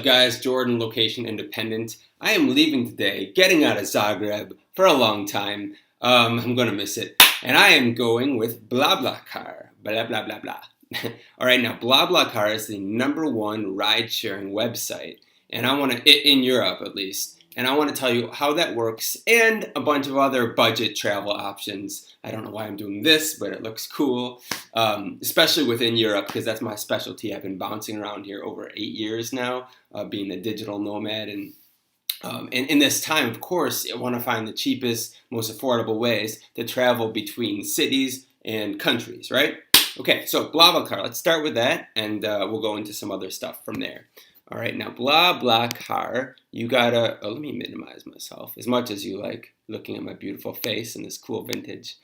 Guys, Jordan, location independent. I am leaving today, getting out of Zagreb for a long time. I'm gonna miss it, and I am going with BlaBlaCar. Blah blah blah blah. All right, now BlaBlaCar is the #1 ride-sharing website, and I want to in Europe at least. And I want to tell you how that works and a bunch of other budget travel options. I don't know why I'm doing this, but it looks cool, especially within Europe because that's my specialty. I've been bouncing around here over 8 years now, being a digital nomad. And in this time, of course, I want to find the cheapest, most affordable ways to travel between cities and countries, right? Okay, so BlaBlaCar, let's start with that, and we'll go into some other stuff from there. All right, now BlaBlaCar, you gotta, let me minimize myself as much as you like looking at my beautiful face and this cool vintage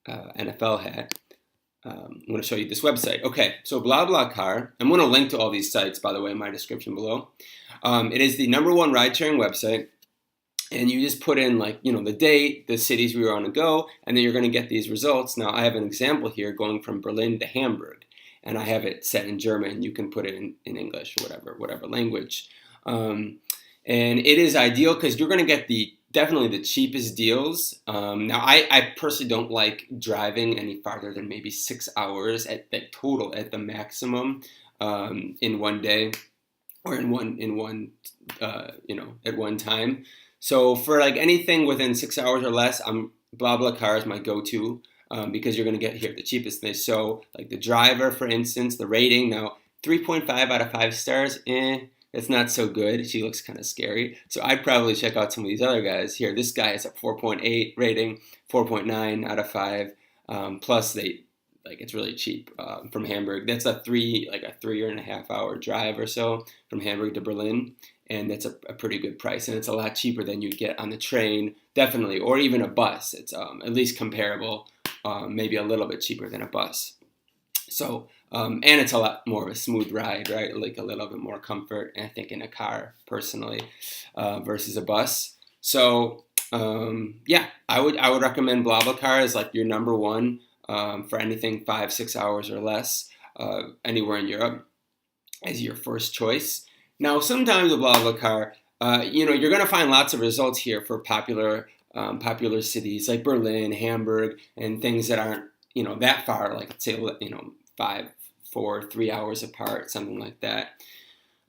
NFL hat. I'm going to show you this website. Okay, so BlaBlaCar, I'm going to link to all these sites, by the way, in my description below. It is the #1 ride-sharing website, and you just put in the date, the cities we want to go, and then you're going to get these results. Now, I have an example here going from Berlin to Hamburg, and I have it set in German. You can put it in English or whatever language. And it is ideal because you're going to get definitely the cheapest deals. Now, I personally don't like driving any farther than maybe 6 hours at the maximum in one day or at one time. So for anything within 6 hours or less, BlaBlaCar is my go-to. Because you're going to get here the cheapest thing. So the driver, for instance, the rating, now 3.5 out of 5 stars, it's not so good. She looks kind of scary. So I'd probably check out some of these other guys here. This guy is a 4.8 rating, 4.9 out of 5. Plus it's really cheap from Hamburg. That's a 3.5 hour drive or so from Hamburg to Berlin. And that's a pretty good price, and it's a lot cheaper than you'd get on the train, definitely, or even a bus. It's at least comparable, maybe a little bit cheaper than a bus. So, and it's a lot more of a smooth ride, right? Like a little bit more comfort, I think, in a car, personally, versus a bus. So, yeah, I would recommend BlaBlaCar as your #1 for anything 5-6 hours or less, anywhere in Europe, as your first choice. Now, sometimes with BlaBlaCar, you're going to find lots of results here for popular cities like Berlin, Hamburg, and things that aren't, that far, say, 3 hours apart, something like that.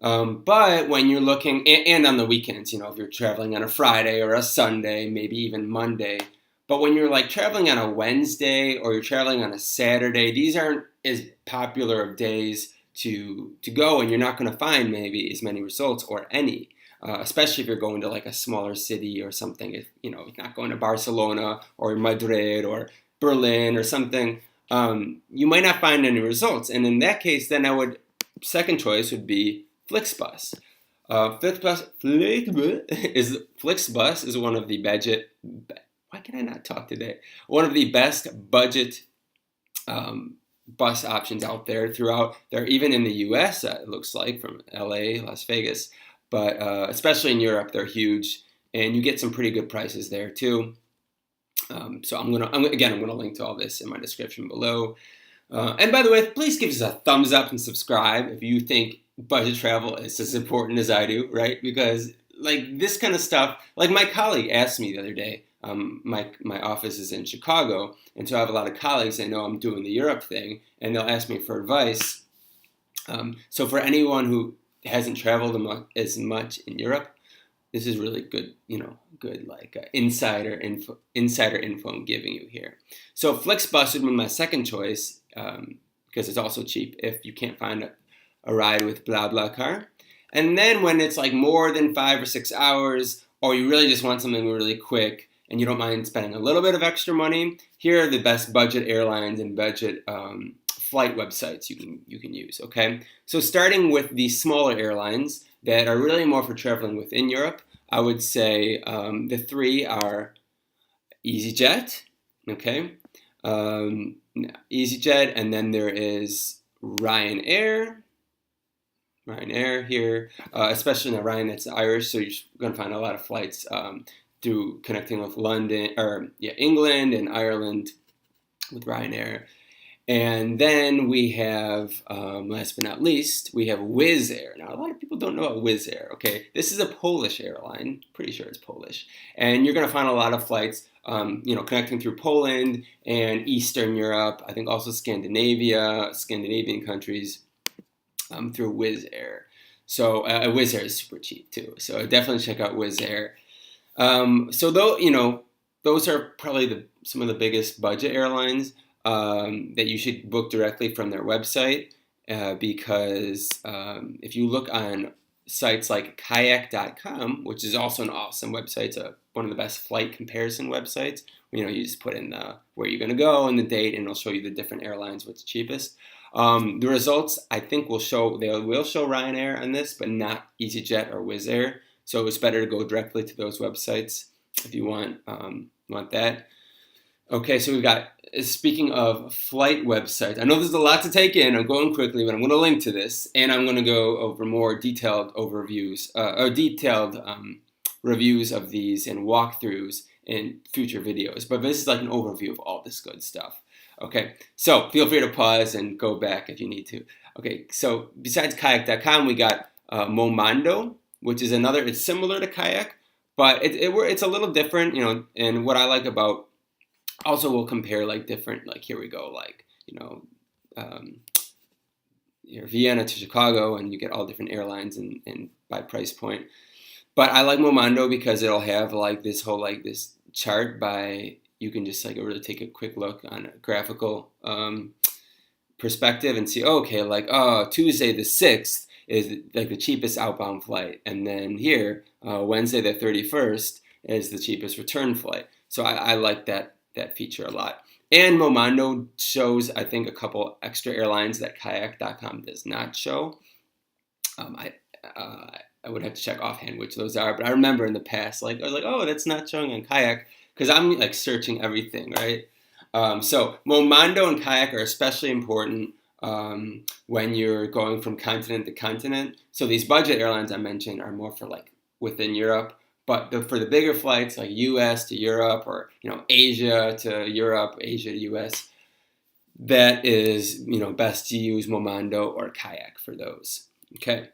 But when you're looking, and on the weekends, if you're traveling on a Friday or a Sunday, maybe even Monday, but when you're traveling on a Wednesday or you're traveling on a Saturday, these aren't as popular of days to go, and you're not going to find maybe as many results or any, especially if you're going to a smaller city or something. If you're not going to Barcelona or Madrid or Berlin or something, you might not find any results. And in that case, then second choice would be Flixbus. Flixbus is one of the budget. Why can I not talk today? One of the best budget bus options out there throughout. They're even in the U.S. It looks like, from L.A., Las Vegas, but especially in Europe, they're huge, and you get some pretty good prices there too. So I'm gonna link to all this in my description below. And by the way, please give us a thumbs up and subscribe if you think budget travel is as important as I do, right? Because this kind of stuff, my colleague asked me the other day. My office is in Chicago, and so I have a lot of colleagues that know I'm doing the Europe thing, and they'll ask me for advice. So for anyone who hasn't traveled as much in Europe, this is really good, good insider info I'm giving you here. So Flixbus would be my second choice because it's also cheap if you can't find a ride with BlaBlaCar. And then when it's more than 5 or 6 hours, or you really just want something really quick, and you don't mind spending a little bit of extra money, here are the best budget airlines and budget flight websites you can use, okay? So starting with the smaller airlines that are really more for traveling within Europe, I would say the 3 are EasyJet, okay? EasyJet, and then there is Ryanair here, especially in Ryan, that's Irish, so you're going to find a lot of flights through connecting with England and Ireland with Ryanair. And then we have, last but not least, we have Wizzair. Now, a lot of people don't know about Wizzair, okay? This is a Polish airline. Pretty sure it's Polish. And you're going to find a lot of flights, connecting through Poland and Eastern Europe. I think also Scandinavian countries, through Wizzair. So Wizzair is super cheap too. So definitely check out Wizzair. Those are probably some of the biggest budget airlines that you should book directly from their website, because if you look on sites like kayak.com, which is also an awesome website, it's one of the best flight comparison websites. You just put in where you're going to go and the date, and it'll show you the different airlines, what's cheapest. The results, I think, will show Ryanair on this, but not EasyJet or Wizz Air. So it's better to go directly to those websites if you want that. Okay, so we've got, speaking of flight websites, I know there's a lot to take in. I'm going quickly, but I'm going to link to this, and I'm going to go over more detailed reviews of these and walkthroughs in future videos. But this is like an overview of all this good stuff. Okay, so feel free to pause and go back if you need to. Okay, so besides kayak.com, we got Momondo, which is another, it's similar to kayak, but it's a little different, and what I like about, also we'll compare like different, like here we go, like, Vienna to Chicago, and you get all different airlines and by price point. But I like Momondo because it'll have like this whole, like this chart by, you can just like really take a quick look on a graphical perspective and see, Tuesday the 6th is like the cheapest outbound flight. And then here, Wednesday the 31st is the cheapest return flight. So I like that feature a lot. And Momondo shows, I think, a couple extra airlines that kayak.com does not show. I would have to check offhand which those are, but I remember in the past, I was like, oh, that's not showing on kayak, because I'm like searching everything, right? So Momondo and kayak are especially important when you're going from continent to continent. So these budget airlines I mentioned are more for like within Europe, but for the bigger flights like US to Europe, or Asia to Europe, Asia to US, that is best to use Momondo or kayak for those. Okay.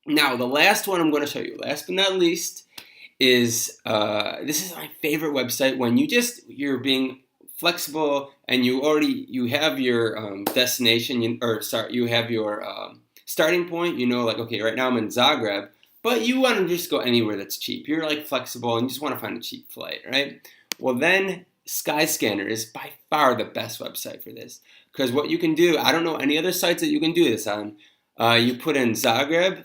Now the last one I'm going to show you, last but not least, is this is my favorite website when you're being flexible and you have your destination, you have your starting point. Like, okay, right now I'm in Zagreb, but you want to just go anywhere that's cheap. You're like flexible and you just want to find a cheap flight, right? Well, then Skyscanner is by far the best website for this, because what you can do, I don't know any other sites that you can do this on. You put in Zagreb.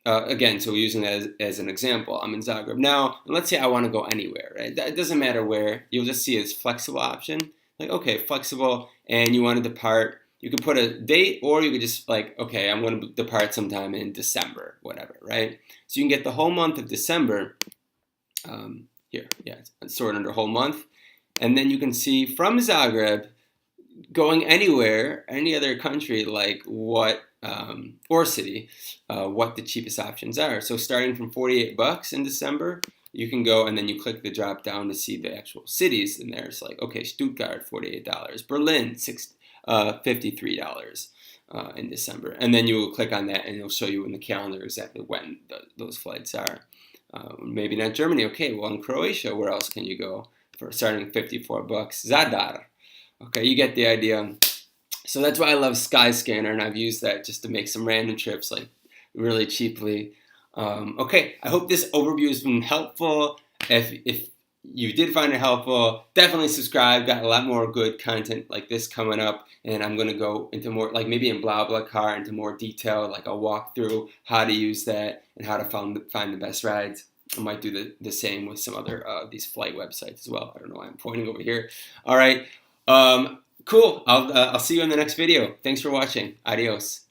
Again, so we're using that as an example. I'm in Zagreb now, and let's say I want to go anywhere, right? It doesn't matter where. You'll just see this flexible option. Like, okay, flexible, and you want to depart. You could put a date, or you could just like, okay, I'm going to depart sometime in December, whatever, right? So you can get the whole month of December. Here, yeah, it's sorted under whole month. And then you can see from Zagreb, going anywhere, any other country, like what, or city, what the cheapest options are. So starting from $48 in December, you can go and then you click the drop down to see the actual cities. And there's like, okay, Stuttgart, $48, Berlin, $53 in December. And then you will click on that and it'll show you in the calendar exactly when those flights are. Maybe not Germany. Okay, well in Croatia, where else can you go for starting $54? Zadar. Okay, you get the idea. So that's why I love Skyscanner, and I've used that just to make some random trips like really cheaply. Okay, I hope this overview has been helpful. If you did find it helpful, definitely subscribe. Got a lot more good content like this coming up, and I'm going to go into more, like maybe in BlaBlaCar, into more detail, like I'll walk through how to use that and how to find the best rides. I might do the same with some other these flight websites as well. I don't know why I'm pointing over here. All right. Cool. I'll see you in the next video. Thanks for watching. Adios.